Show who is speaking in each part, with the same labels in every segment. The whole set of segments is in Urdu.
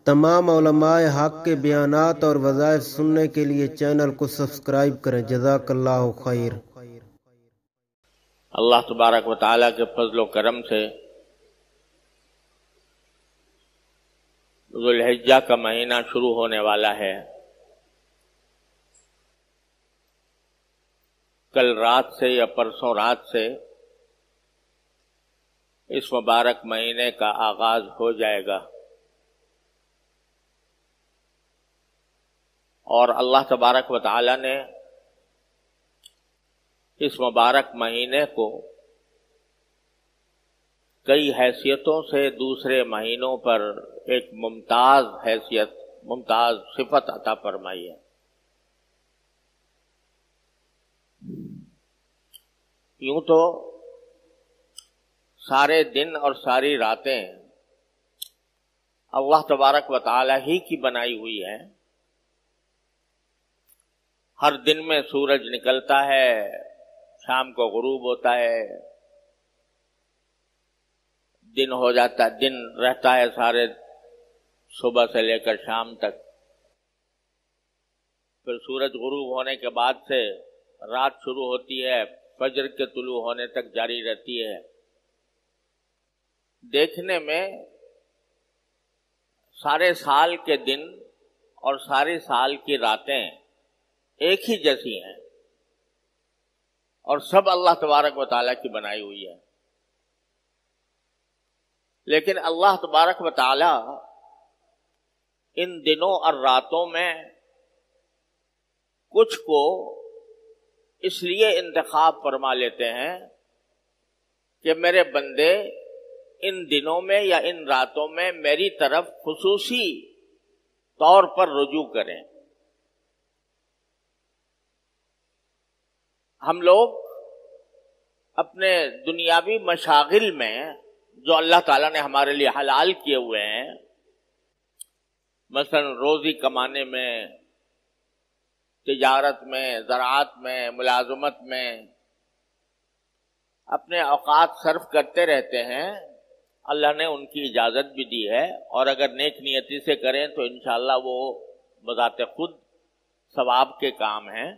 Speaker 1: تمام علماء حق کے بیانات اور وظائف سننے کے لیے چینل کو سبسکرائب کریں۔ جزاک اللہ خیر۔
Speaker 2: اللہ تبارک و تعالیٰ کے فضل و کرم سے ذو الحجہ کا مہینہ شروع ہونے والا ہے۔ کل رات سے یا پرسوں رات سے اس مبارک مہینے کا آغاز ہو جائے گا، اور اللہ تبارک و تعالی نے اس مبارک مہینے کو کئی حیثیتوں سے دوسرے مہینوں پر ایک ممتاز حیثیت، ممتاز صفت عطا فرمائی ہے۔ یوں تو سارے دن اور ساری راتیں اللہ تبارک و تعالی ہی کی بنائی ہوئی ہیں۔ ہر دن میں سورج نکلتا ہے، شام کو غروب ہوتا ہے، دن ہو جاتا ہے، دن رہتا ہے سارے صبح سے لے کر شام تک، پھر سورج غروب ہونے کے بعد سے رات شروع ہوتی ہے، فجر کے طلوع ہونے تک جاری رہتی ہے۔ دیکھنے میں سارے سال کے دن اور سارے سال کی راتیں ایک ہی جیسی ہیں، اور سب اللہ تبارک و تعالیٰ کی بنائی ہوئی ہے۔ لیکن اللہ تبارک و تعالیٰ ان دنوں اور راتوں میں کچھ کو اس لیے انتخاب فرما لیتے ہیں کہ میرے بندے ان دنوں میں یا ان راتوں میں میری طرف خصوصی طور پر رجوع کریں۔ ہم لوگ اپنے دنیاوی مشاغل میں جو اللہ تعالیٰ نے ہمارے لیے حلال کیے ہوئے ہیں، مثلا روزی کمانے میں، تجارت میں، زراعت میں، ملازمت میں اپنے اوقات صرف کرتے رہتے ہیں۔ اللہ نے ان کی اجازت بھی دی ہے، اور اگر نیک نیتی سے کریں تو انشاءاللہ وہ بذات خود ثواب کے کام ہیں۔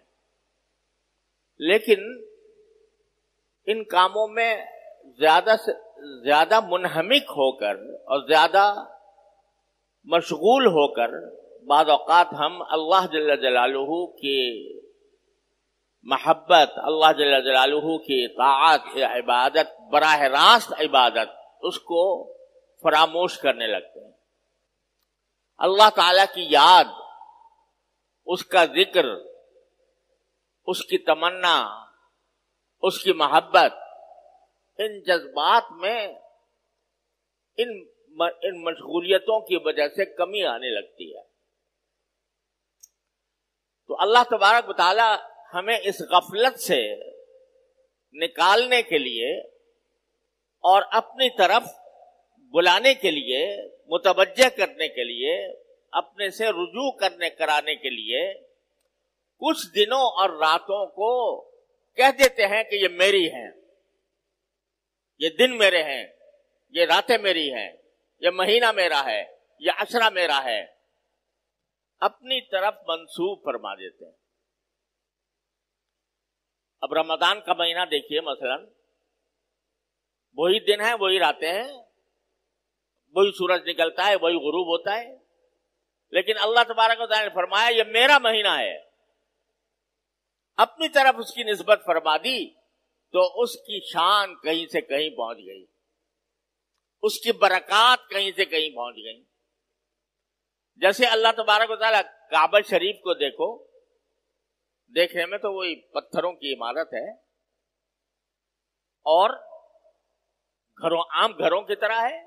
Speaker 2: لیکن ان کاموں میں زیادہ سے زیادہ منہمک ہو کر اور زیادہ مشغول ہو کر بعض اوقات ہم اللہ جل جلالہ کی محبت، اللہ جل جلالہ کی طاعت، عبادت، براہ راست عبادت، اس کو فراموش کرنے لگتے ہیں۔ اللہ تعالی کی یاد، اس کا ذکر، اس کی تمنا، اس کی محبت، ان جذبات میں ان مشغولیتوں کی وجہ سے کمی آنے لگتی ہے۔ تو اللہ تبارک و تعالی ہمیں اس غفلت سے نکالنے کے لیے اور اپنی طرف بلانے کے لیے، متوجہ کرنے کے لیے، اپنے سے رجوع کرانے کے لیے کچھ دنوں اور راتوں کو کہہ دیتے ہیں کہ یہ میری ہیں، یہ دن میرے ہیں، یہ راتیں میری ہیں، یہ مہینہ میرا ہے، یہ عشرہ میرا ہے، اپنی طرف منسوب فرما دیتے ہیں۔ اب رمضان کا مہینہ دیکھیے، مثلا وہی دن ہے، وہی راتیں ہیں، وہی سورج نکلتا ہے، وہی غروب ہوتا ہے، لیکن اللہ تبارک و تعالیٰ نے فرمایا یہ میرا مہینہ ہے۔ اپنی طرف اس کی نسبت فرما دی تو اس کی شان کہیں سے کہیں پہنچ گئی، اس کی برکات کہیں سے کہیں پہنچ گئی۔ جیسے اللہ تبارک و تعالیٰ کعبہ شریف کو دیکھو، دیکھنے میں تو وہی پتھروں کی عمارت ہے اور عام گھروں کی طرح ہے،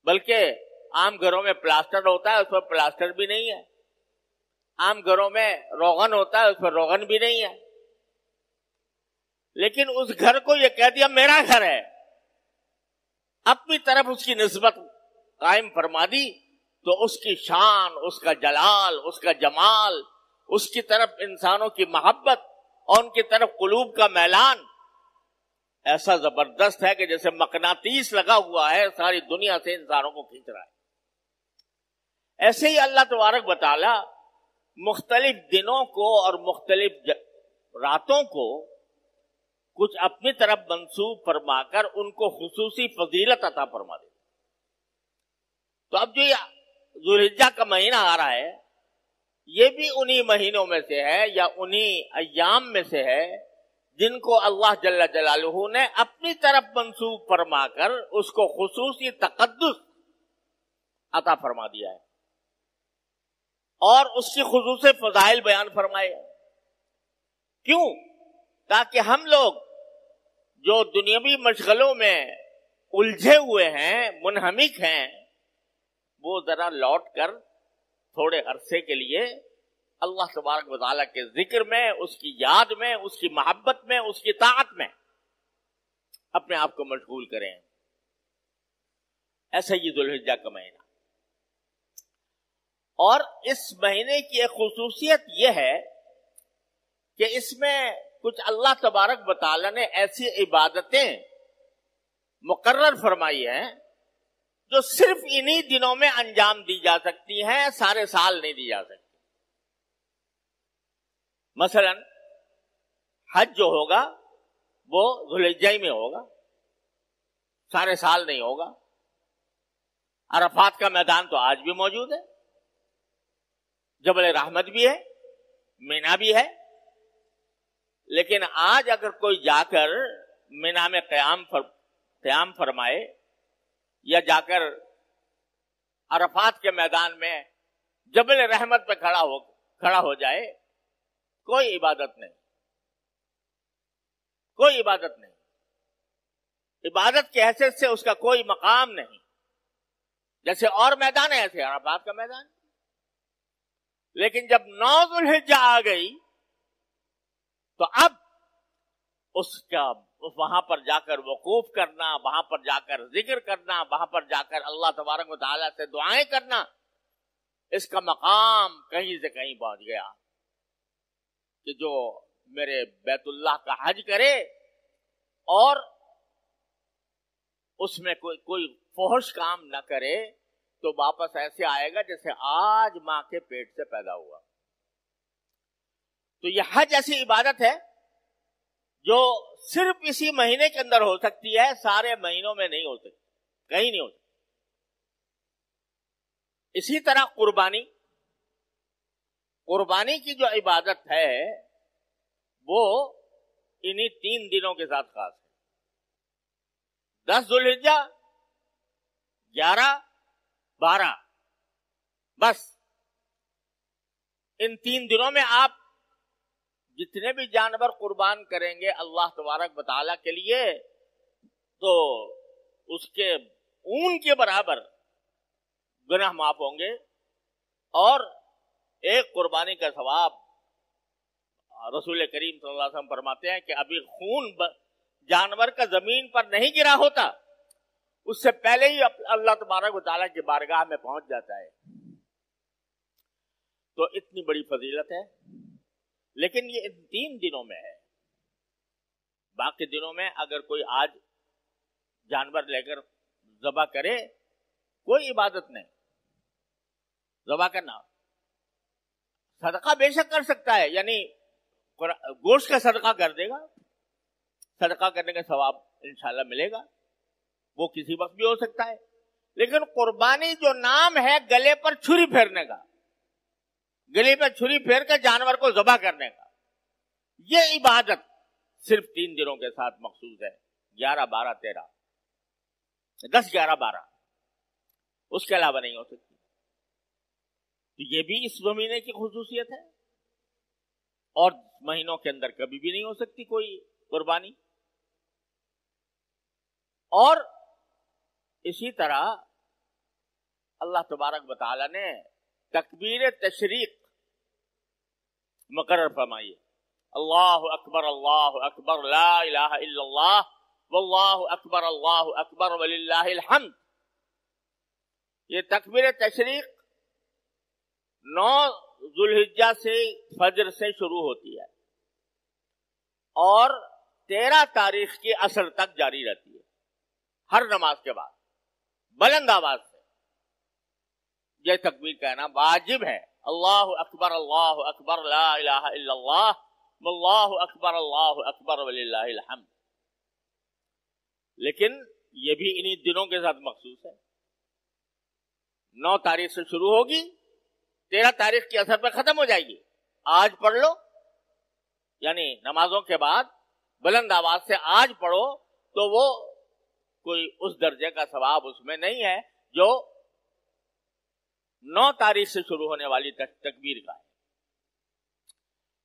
Speaker 2: بلکہ عام گھروں میں پلاسٹر ہوتا ہے، اس پر پلاسٹر بھی نہیں ہے، عام گھروں میں روغن ہوتا ہے، اس پر روغن بھی نہیں ہے، لیکن اس گھر کو یہ کہہ دیا میرا گھر ہے، اپنی طرف اس کی نسبت قائم فرما دی تو اس کی شان، اس کا جلال، اس کا جمال، اس کی طرف انسانوں کی محبت اور ان کی طرف قلوب کا میلان ایسا زبردست ہے کہ جیسے مقناطیس لگا ہوا ہے، ساری دنیا سے انسانوں کو کھینچ رہا ہے۔ ایسے ہی اللہ تبارک و تعالی مختلف دنوں کو اور مختلف راتوں کو کچھ اپنی طرف منسوب فرما کر ان کو خصوصی فضیلت عطا فرما دیتے. تو اب جو یہ ذوالحجہ کا مہینہ آ رہا ہے یہ بھی انہی مہینوں میں سے ہے یا انہی ایام میں سے ہے جن کو اللہ جل جلالہ نے اپنی طرف منسوب فرما کر اس کو خصوصی تقدس عطا فرما دیا ہے اور اس کی خصوصی فضائل بیان فرمائے. کیوں؟ تاکہ ہم لوگ جو دنیاوی مشغلوں میں الجھے ہوئے ہیں، منہمک ہیں، وہ ذرا لوٹ کر تھوڑے عرصے کے لیے اللہ تبارک و تعالیٰ کے ذکر میں، اس کی یاد میں، اس کی محبت میں، اس کی طاعت میں اپنے آپ کو مشغول کریں. ایسا ہی ذوالحجہ کا مہینہ. اور اس مہینے کی ایک خصوصیت یہ ہے کہ اس میں کچھ اللہ تبارک و تعالیٰ نے ایسی عبادتیں مقرر فرمائی ہیں جو صرف انہی دنوں میں انجام دی جا سکتی ہیں، سارے سال نہیں دی جا سکتی. مثلا حج جو ہوگا وہ ذوالحجہ میں ہوگا، سارے سال نہیں ہوگا. عرفات کا میدان تو آج بھی موجود ہے، جبل رحمت بھی ہے، مینا بھی ہے. لیکن آج اگر کوئی جا کر مینا میں قیام فرمائے یا جا کر عرفات کے میدان میں جبل رحمت پہ کھڑا ہو جائے، کوئی عبادت نہیں، کوئی عبادت نہیں. عبادت کی حیثیت سے اس کا کوئی مقام نہیں. جیسے اور میدان ہے ایسے عرفات کا میدان. لیکن جب 9 ذوالحجہ آ گئی تو اب اس کا وہاں پر جا کر وقوف کرنا، وہاں پر جا کر ذکر کرنا، وہاں پر جا کر اللہ تبارک و تعالیٰ سے دعائیں کرنا، اس کا مقام کہیں سے کہیں پہنچ گیا کہ جو میرے بیت اللہ کا حج کرے اور اس میں کوئی فحش کام نہ کرے تو واپس ایسے آئے گا جیسے آج ماں کے پیٹ سے پیدا ہوا. تو یہ حج ایسی عبادت ہے جو صرف اسی مہینے کے اندر ہو سکتی ہے، سارے مہینوں میں نہیں ہو سکتی، کہیں نہیں ہو سکتی. اسی طرح قربانی کی جو عبادت ہے وہ انہی 3 دنوں کے ساتھ خاص ہے. 10 ذوالحجہ، 11، 12، بس ان 3 دنوں میں آپ جتنے بھی جانور قربان کریں گے اللہ تبارک و تعالیٰ کے لیے تو اس کے اون کے برابر گناہ معاف ہوں گے، اور ایک قربانی کا ثواب رسول کریم صلی اللہ علیہ وسلم فرماتے ہیں کہ ابھی خون جانور کا زمین پر نہیں گرا ہوتا، اس سے پہلے ہی اللہ تبارک و تعالیٰ کی بارگاہ میں پہنچ جاتا ہے. تو اتنی بڑی فضیلت ہے. لیکن یہ ان 3 دنوں میں ہے. باقی دنوں میں اگر کوئی آج جانور لے کر ذبح کرے کوئی عبادت نہیں. ذبح کرنا صدقہ بے شک کر سکتا ہے، یعنی گوشت کا صدقہ کر دے گا، صدقہ کرنے کا ثواب انشاءاللہ ملے گا، وہ کسی وقت بھی ہو سکتا ہے. لیکن قربانی جو نام ہے گلے پر چھری پھیرنے کا، گلے پر چھری پھیر کر جانور کو ذبح کرنے کا، یہ عبادت صرف 3 دنوں کے ساتھ مخصوص ہے. 11، 12، 13، 10، 11، 12، اس کے علاوہ نہیں ہو سکتی. تو یہ بھی اس مہینے کی خصوصیت ہے، اور مہینوں کے اندر کبھی بھی نہیں ہو سکتی کوئی قربانی. اور اسی طرح اللہ تبارک و تعالی نے تکبیر تشریق مقرر فرمائی. اللہ اکبر لا الہ الا اللہ واللہ اکبر وللہ الحمد. یہ تکبیر تشریق 9 ذوالحجہ سے فجر سے شروع ہوتی ہے اور 13 تاریخ کی عصر تک جاری رہتی ہے. ہر نماز کے بعد بلند آواز سے یہ تکبیر کہنا واجب ہے. اللہ اکبر لا الہ الا اللہ واللہ اکبر وللہ الحمد. لیکن یہ بھی انہی دنوں کے ساتھ مخصوص ہے. 9 تاریخ سے شروع ہوگی، 13 تاریخ کے اثر پہ ختم ہو جائے گی. آج پڑھ لو، یعنی نمازوں کے بعد بلند آواز سے آج پڑھو تو وہ کوئی اس درجے کا ثواب اس میں نہیں ہے جو 9 تاریخ سے شروع ہونے والی تکبیر کا ہے.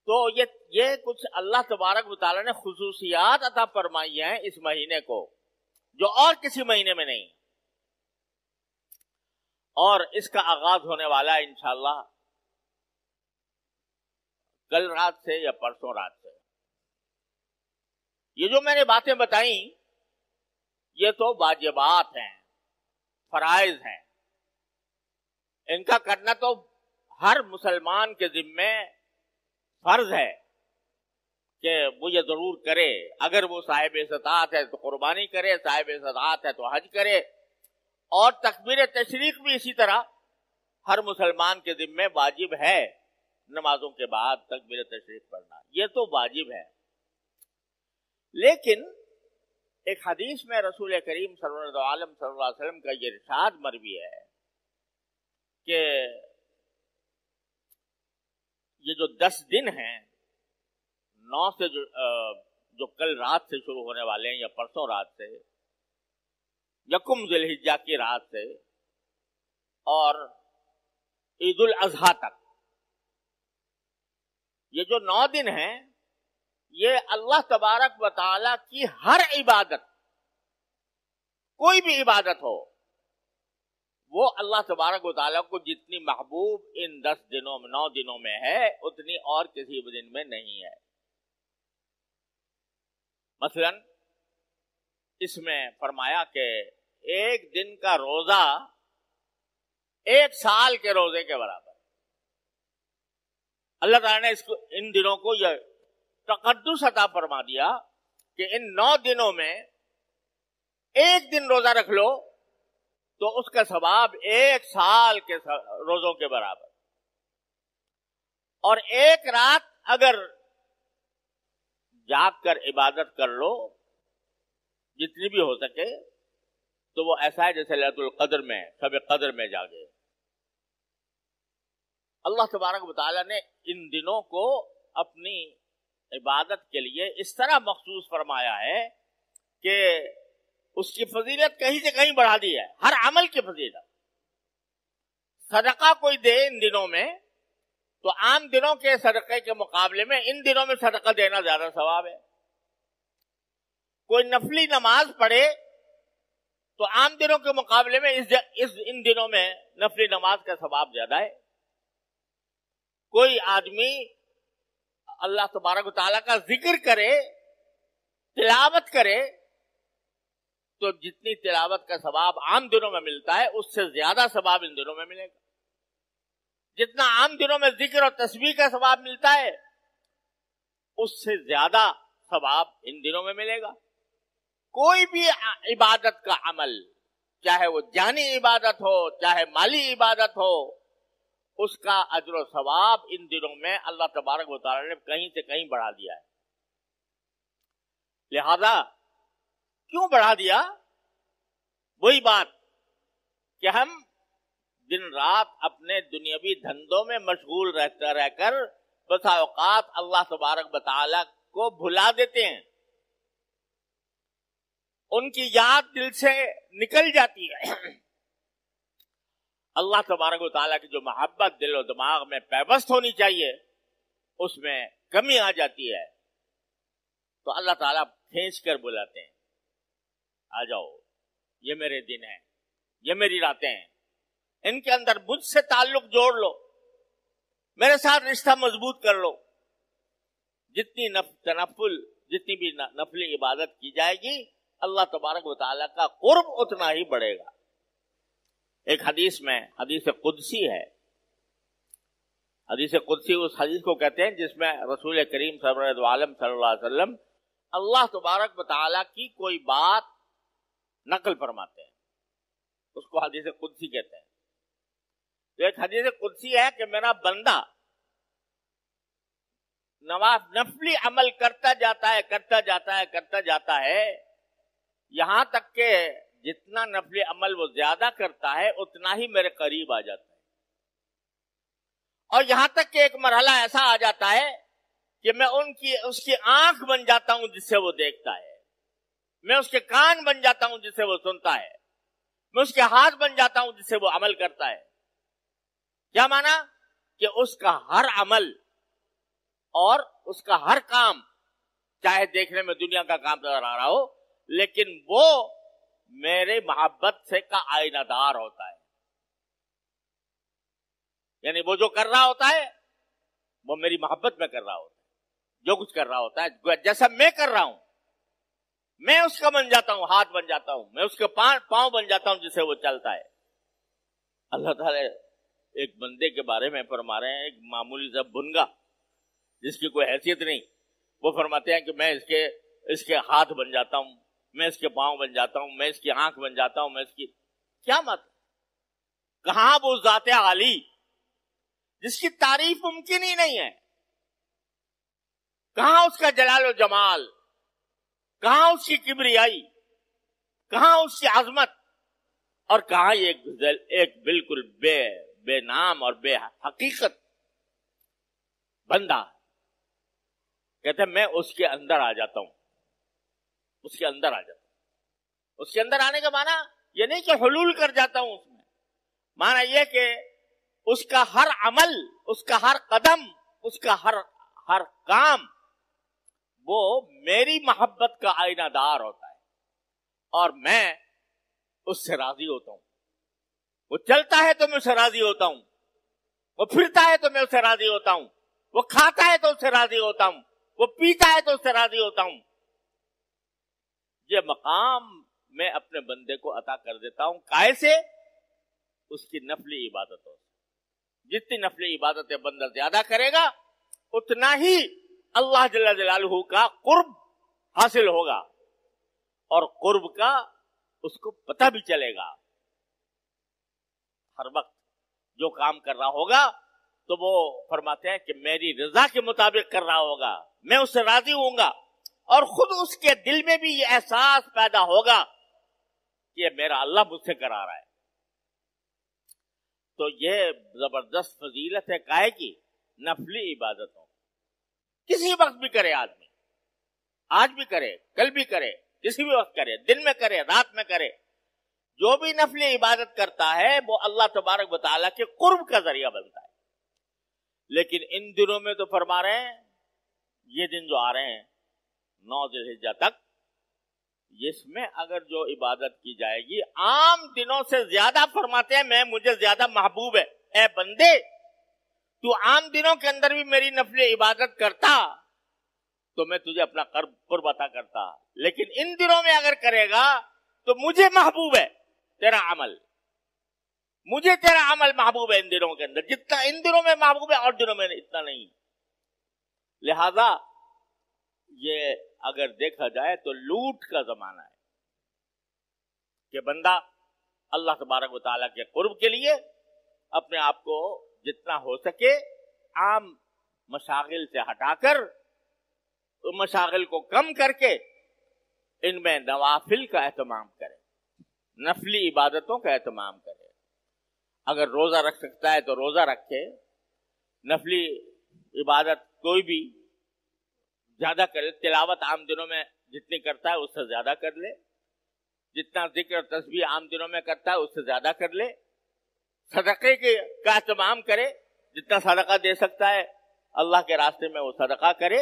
Speaker 2: تو یہ کچھ اللہ تبارک و تعالیٰ نے خصوصیات عطا فرمائی ہیں اس مہینے کو جو اور کسی مہینے میں نہیں. اور اس کا آغاز ہونے والا ہے انشاءاللہ کل رات سے یا پرسوں رات سے. یہ جو میں نے باتیں بتائیں یہ تو واجبات ہیں، فرائض ہیں. ان کا کرنا تو ہر مسلمان کے ذمے فرض ہے کہ وہ یہ ضرور کرے. اگر وہ صاحب استطاعت ہے تو قربانی کرے، صاحب استطاعت ہے تو حج کرے. اور تکبیر تشریق بھی اسی طرح ہر مسلمان کے ذمے واجب ہے. نمازوں کے بعد تکبیر تشریق پڑھنا یہ تو واجب ہے. لیکن ایک حدیث میں رسول کریم صلی اللہ علیہ وسلم کا یہ ارشاد مروی ہے کہ یہ جو 10 دن ہیں 9 سے جو کل رات سے شروع ہونے والے ہیں یا پرسوں رات سے، یکم ذی الحجہ کی رات سے اور عید الاضحیٰ تک، یہ جو 9 دن ہیں یہ اللہ تبارک و تعالی کی ہر عبادت، کوئی بھی عبادت ہو، وہ اللہ تبارک و تعالیٰ کو جتنی محبوب ان 10 دنوں میں 9 دنوں میں ہے اتنی اور کسی دن میں نہیں ہے. مثلا اس میں فرمایا کہ ایک دن کا روزہ 1 سال کے روزے کے برابر. اللہ تعالیٰ نے ان دنوں کو یہ تقدس عطا فرما دیا کہ ان 9 دنوں میں ایک دن روزہ رکھ لو تو اس کا ثواب 1 سال کے روزوں کے برابر. اور ایک رات اگر جاگ کر عبادت کر لو جتنی بھی ہو سکے تو وہ ایسا ہے جیسے لیلۃ القدر میں شب قدر میں جاگے. اللہ تبارک و تعالیٰ نے ان دنوں کو اپنی عبادت کے لیے اس طرح مخصوص فرمایا ہے کہ اس کی فضیلت کہیں سے کہیں بڑھا دی ہے. ہر عمل کی فضیلت. صدقہ کوئی دے ان دنوں میں تو عام دنوں کے صدقے کے مقابلے میں ان دنوں میں صدقہ دینا زیادہ ثواب ہے. کوئی نفلی نماز پڑھے تو عام دنوں کے مقابلے میں ان دنوں میں نفلی نماز کا ثواب زیادہ ہے. کوئی آدمی اللہ تبارک و تعالیٰ کا ذکر کرے، تلاوت کرے، تو جتنی تلاوت کا ثواب عام دنوں میں ملتا ہے اس سے زیادہ ثواب ان دنوں میں ملے گا. جتنا عام دنوں میں ذکر اور تسبیح کا ثواب ملتا ہے اس سے زیادہ ثواب ان دنوں میں ملے گا. کوئی بھی عبادت کا عمل، چاہے وہ جانی عبادت ہو چاہے مالی عبادت ہو، اس کا اجر و ثواب ان دنوں میں اللہ تبارک و تعالی نے کہیں سے کہیں بڑھا دیا ہے. لہذا کیوں بڑھا دیا؟ وہی بات کہ ہم دن رات اپنے دنیاوی دھندوں میں مشغول رہ کر بسا اوقات اللہ تبارک و تعالی کو بھلا دیتے ہیں. ان کی یاد دل سے نکل جاتی ہے. اللہ تبارک و تعالیٰ کی جو محبت دل و دماغ میں پیوست ہونی چاہیے اس میں کمی آ جاتی ہے تو اللہ تعالیٰ کھینچ کر بلاتے ہیں، آ جاؤ، یہ میرے دن ہیں، یہ میری راتیں ہیں، ان کے اندر مجھ سے تعلق جوڑ لو، میرے ساتھ رشتہ مضبوط کر لو. جتنی جتنی بھی نفلی عبادت کی جائے گی اللہ تبارک و تعالیٰ کا قرب اتنا ہی بڑھے گا. ایک حدیث میں، حدیث قدسی ہے، حدیث قدسی اس حدیث کو کہتے ہیں جس میں رسول کریم صلی اللہ علیہ وسلم اللہ تبارک و تعالیٰ کی کوئی بات نقل فرماتے ہیں، اس کو حدیث قدسی کہتے ہیں. تو ایک حدیث قدسی ہے کہ میرا بندہ نفلی عمل کرتا جاتا ہے یہاں تک کہ جتنا نفلی عمل وہ زیادہ کرتا ہے اتنا ہی میرے قریب آ جاتا ہے، اور یہاں تک کہ ایک مرحلہ ایسا آ جاتا ہے کہ میں اس کی آنکھ بن جاتا ہوں جس سے وہ دیکھتا ہے، میں اس کے کان بن جاتا ہوں جس سے وہ سنتا ہے، میں اس کے ہاتھ بن جاتا ہوں جس سے وہ عمل کرتا ہے۔ کیا مانا؟ کہ اس کا ہر عمل اور اس کا ہر کام، چاہے دیکھنے میں دنیا کا کام نظر آ رہا ہو، لیکن وہ میرے محبت سے کا آئینہ دار ہوتا ہے، یعنی وہ جو کر رہا ہوتا ہے وہ میری محبت میں کر رہا ہوتا ہے، جو کچھ کر رہا ہوتا ہے جیسا میں کر رہا ہوں میں اس کا بن جاتا ہوں، ہاتھ بن جاتا ہوں، میں اس کے پاؤں بن جاتا ہوں جس سے وہ چلتا ہے۔ اللہ تعالیٰ ایک بندے کے بارے میں فرما رہے ہیں، ایک معمولی سا بنگا جس کی کوئی حیثیت نہیں، وہ فرماتے ہیں کہ میں اس کے ہاتھ بن جاتا ہوں، میں اس کے پاؤں بن جاتا ہوں، میں اس کی آنکھ بن جاتا ہوں، میں اس کی کیا مطلب؟ کہاں وہ ذات عالی جس کی تعریف ممکن ہی نہیں ہے، کہاں اس کا جلال و جمال، کہاں اس کی کبریائی، کہاں اس کی عظمت، اور کہاں ایک بالکل بے نام اور بے حقیقت بندہ۔ کہتے ہیں میں اس کے اندر آ جاتا ہوں، اس کے اندر آ جاتا ہوں۔ اس کے اندر آنے کا معنی یہ نہیں کہ حلول کر جاتا ہوں، اس میں معنی یہ کہ اس کا ہر عمل، اس کا ہر قدم، اس کا ہر کام وہ میری محبت کا آئینہ دار ہوتا ہے، اور میں اس سے راضی ہوتا ہوں۔ وہ چلتا ہے تو میں اس سے راضی ہوتا ہوں، وہ پھرتا ہے تو میں اس سے راضی ہوتا ہوں، وہ کھاتا ہے تو اس سے راضی ہوتا ہوں، وہ پیتا ہے تو اس سے راضی ہوتا ہوں۔ یہ مقام میں اپنے بندے کو عطا کر دیتا ہوں، کائے سے؟ اس کی نفلی عبادتوں سے۔ جتنی نفلی عبادتیں بندہ زیادہ کرے گا اتنا ہی اللہ جل جلالہ کا قرب حاصل ہوگا، اور قرب کا اس کو پتہ بھی چلے گا۔ ہر وقت جو کام کر رہا ہوگا تو وہ فرماتے ہیں کہ میری رضا کے مطابق کر رہا ہوگا، میں اس سے راضی ہوں گا، اور خود اس کے دل میں بھی یہ احساس پیدا ہوگا کہ میرا اللہ مجھ سے کرا رہا ہے۔ تو یہ زبردست فضیلت ہے کائے کی؟ نفلی عبادتوں، کسی وقت بھی کرے آدمی، آج بھی کرے، کل بھی کرے، کسی بھی وقت کرے، دن میں کرے، رات میں کرے، جو بھی نفلی عبادت کرتا ہے وہ اللہ تبارک و تعالیٰ کے قرب کا ذریعہ بنتا ہے۔ لیکن ان دنوں میں تو فرما رہے ہیں، یہ دن جو آ رہے ہیں 9 ذی الحجہ تک، اس میں اگر جو عبادت کی جائے گی عام دنوں سے زیادہ، فرماتے ہیں مجھے زیادہ محبوب ہے۔ اے بندے، تو عام دنوں کے اندر بھی میری نفلی عبادت کرتا تو میں تجھے اپنا قرب عطا کرتا، لیکن ان دنوں میں اگر کرے گا تو مجھے محبوب ہے تیرا عمل، مجھے تیرا عمل محبوب ہے ان دنوں کے اندر، جتنا ان دنوں میں محبوب ہے اور دنوں میں اتنا نہیں۔ لہذا یہ اگر دیکھا جائے تو لوٹ کا زمانہ ہے کہ بندہ اللہ تبارک و تعالیٰ کے قرب کے لیے اپنے آپ کو جتنا ہو سکے عام مشاغل سے ہٹا کر، ان مشاغل کو کم کر کے ان میں نوافل کا اہتمام کرے، نفلی عبادتوں کا اہتمام کرے۔ اگر روزہ رکھ سکتا ہے تو روزہ رکھے، نفلی عبادت کوئی بھی زیادہ کرے، تلاوت عام دنوں میں جتنی کرتا ہے اس سے زیادہ کر لے، جتنا ذکر اور تسبیح عام دنوں میں کرتا ہے اس سے زیادہ کر لے، صدقے کا اہتمام کرے، جتنا صدقہ دے سکتا ہے اللہ کے راستے میں وہ صدقہ کرے،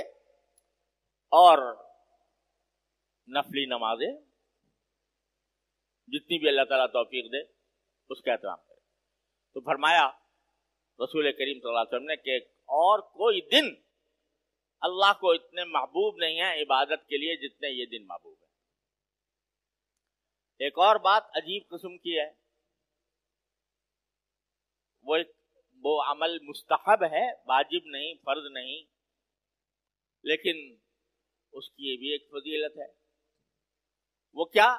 Speaker 2: اور نفلی نمازیں جتنی بھی اللہ تعالیٰ توفیق دے اس کا اہتمام کرے۔ تو فرمایا رسول کریم صلی اللہ علیہ وسلم نے کہ اور کوئی دن اللہ کو اتنے محبوب نہیں ہے عبادت کے لیے جتنے یہ دن محبوب ہے۔ ایک اور بات عجیب قسم کی ہے، وہ عمل مستحب ہے، واجب نہیں، فرض نہیں، لیکن اس کی بھی ایک فضیلت ہے۔ وہ کیا؟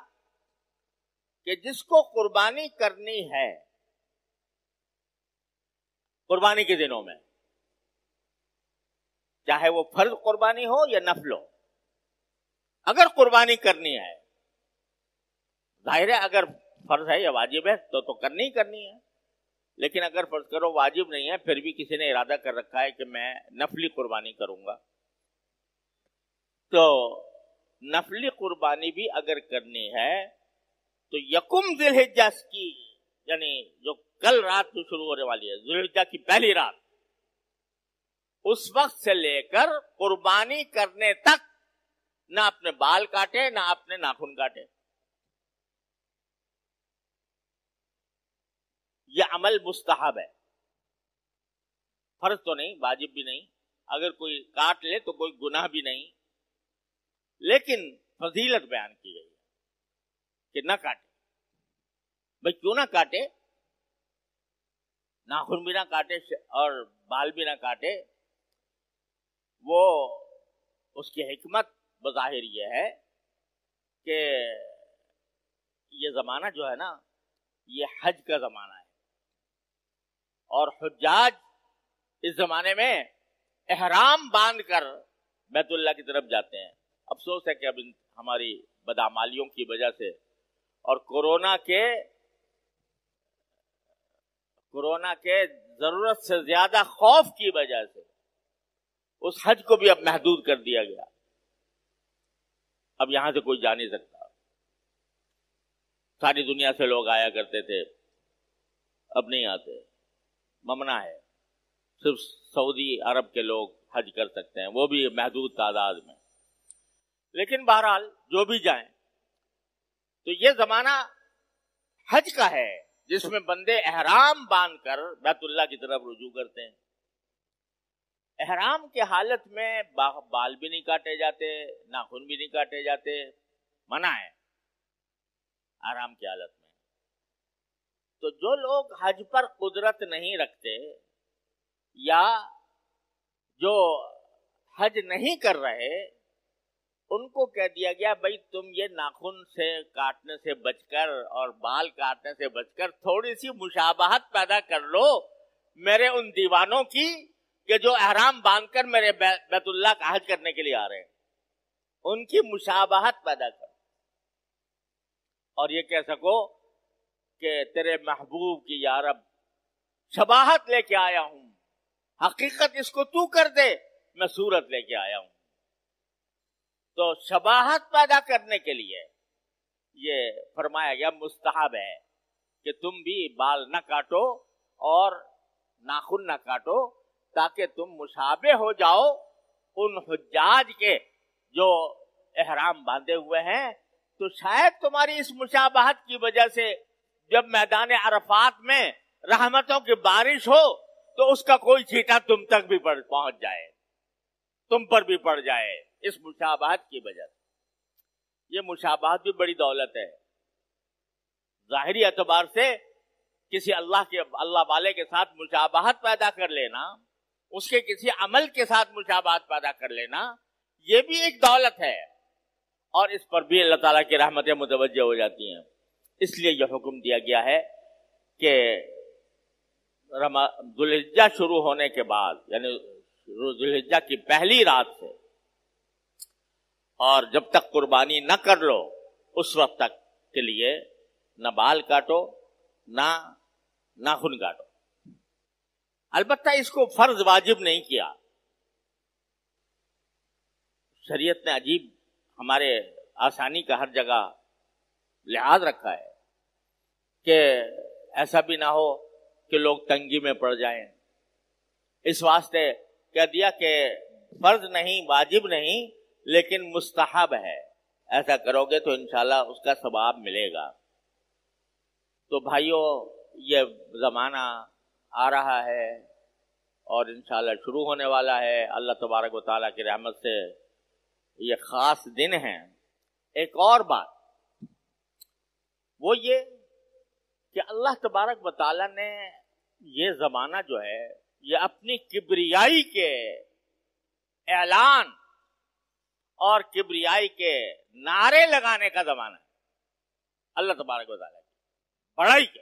Speaker 2: کہ جس کو قربانی کرنی ہے قربانی کے دنوں میں، چاہے وہ فرض قربانی ہو یا نفل ہو. اگر قربانی کرنی ہے، ظاہر ہے اگر فرض ہے یا واجب ہے تو کرنی ہی کرنی ہے. لیکن اگر فرض کرو واجب نہیں ہے، پھر بھی کسی نے ارادہ کر رکھا ہے کہ میں نفلی قربانی کروں گا، تو نفلی قربانی بھی اگر کرنی ہے تو یکم ذی الحجہ کی، یعنی جو کل رات کو شروع ہونے والی ہے، ذی الحجہ کی پہلی رات، اس وقت سے لے کر قربانی کرنے تک نہ اپنے بال کاٹے نہ اپنے ناخن کاٹے. یہ عمل مستحب ہے، فرض تو نہیں، واجب بھی نہیں. اگر کوئی کاٹ لے تو کوئی گناہ بھی نہیں، لیکن فضیلت بیان کی گئی ہے کہ نہ کاٹے. بھئی کیوں نہ کاٹے؟ ناخن بھی نہ کاٹے اور بال بھی نہ کاٹے. وہ اس کی حکمت بظاہر یہ ہے کہ یہ زمانہ جو ہے نا، یہ حج کا زمانہ ہے، اور حجاج اس زمانے میں احرام باندھ کر بیت اللہ کی طرف جاتے ہیں. افسوس ہے کہ اب ہماری بدعمالیوں کی وجہ سے اور کورونا کے ضرورت سے زیادہ خوف کی وجہ سے اس حج کو بھی اب محدود کر دیا گیا. اب یہاں سے کوئی جا نہیں سکتا. ساری دنیا سے لوگ آیا کرتے تھے، اب نہیں آتے، ممنوع ہے. صرف سعودی عرب کے لوگ حج کر سکتے ہیں، وہ بھی محدود تعداد میں. لیکن بہرحال جو بھی جائیں تو یہ زمانہ حج کا ہے، جس میں بندے احرام باندھ کر بیت اللہ کی طرف رجوع کرتے ہیں. احرام کی حالت میں بال بھی نہیں کاٹے جاتے، ناخن بھی نہیں کاٹے جاتے، منع ہے احرام کی حالت میں. تو جو لوگ حج پر قدرت نہیں رکھتے یا جو حج نہیں کر رہے، ان کو کہہ دیا گیا بھائی تم یہ ناخن سے کاٹنے سے بچ کر اور بال کاٹنے سے بچ کر تھوڑی سی مشابہت پیدا کر لو میرے ان دیوانوں کی کہ جو احرام باندھ کر میرے بیت اللہ کا حج کرنے کے لیے آ رہے ہیں. ان کی مشابہت پیدا کر اور یہ کہہ سکو کہ تیرے محبوب کی یا رب شباہت لے کے آیا ہوں، حقیقت اس کو تو کر دے، میں صورت لے کے آیا ہوں. تو شباہت پیدا کرنے کے لیے یہ فرمایا گیا مستحب ہے کہ تم بھی بال نہ کاٹو اور ناخن نہ کاٹو، تاکہ تم مشابہ ہو جاؤ ان حجاج کے جو احرام باندھے ہوئے ہیں. تو شاید تمہاری اس مشابہت کی وجہ سے جب میدان عرفات میں رحمتوں کی بارش ہو تو اس کا کوئی چھیٹا تم تک بھی پہنچ جائے، تم پر بھی پڑ جائے اس مشابہت کی وجہ سے. یہ مشابہت بھی بڑی دولت ہے. ظاہری اعتبار سے کسی اللہ والے کے ساتھ مشابہت پیدا کر لینا، اس کے کسی عمل کے ساتھ مشابہت پیدا کر لینا، یہ بھی ایک دولت ہے، اور اس پر بھی اللہ تعالیٰ کی رحمتیں متوجہ ہو جاتی ہیں. اس لیے یہ حکم دیا گیا ہے کہ ذو الحجہ شروع ہونے کے بعد، یعنی ذو الحجہ کی پہلی رات سے اور جب تک قربانی نہ کر لو اس وقت تک کے لیے نہ بال کاٹو نہ ناخن کاٹو. البتہ اس کو فرض واجب نہیں کیا. شریعت نے عجیب ہمارے آسانی کا ہر جگہ لحاظ رکھا ہے کہ ایسا بھی نہ ہو کہ لوگ تنگی میں پڑ جائیں. اس واسطے کہہ دیا کہ فرض نہیں، واجب نہیں، لیکن مستحب ہے. ایسا کرو گے تو انشاءاللہ اس کا ثواب ملے گا. تو بھائیو، یہ زمانہ آ رہا ہے اور انشاءاللہ شروع ہونے والا ہے. اللہ تبارک و تعالیٰ کی رحمت سے یہ خاص دن ہیں. ایک اور بات وہ یہ کہ اللہ تبارک و تعالیٰ نے یہ زمانہ جو ہے یہ اپنی کبریائی کے اعلان اور کبریائی کے نعرے لگانے کا زمانہ ہے. اللہ تبارک و تعالیٰ کی بڑائی کے،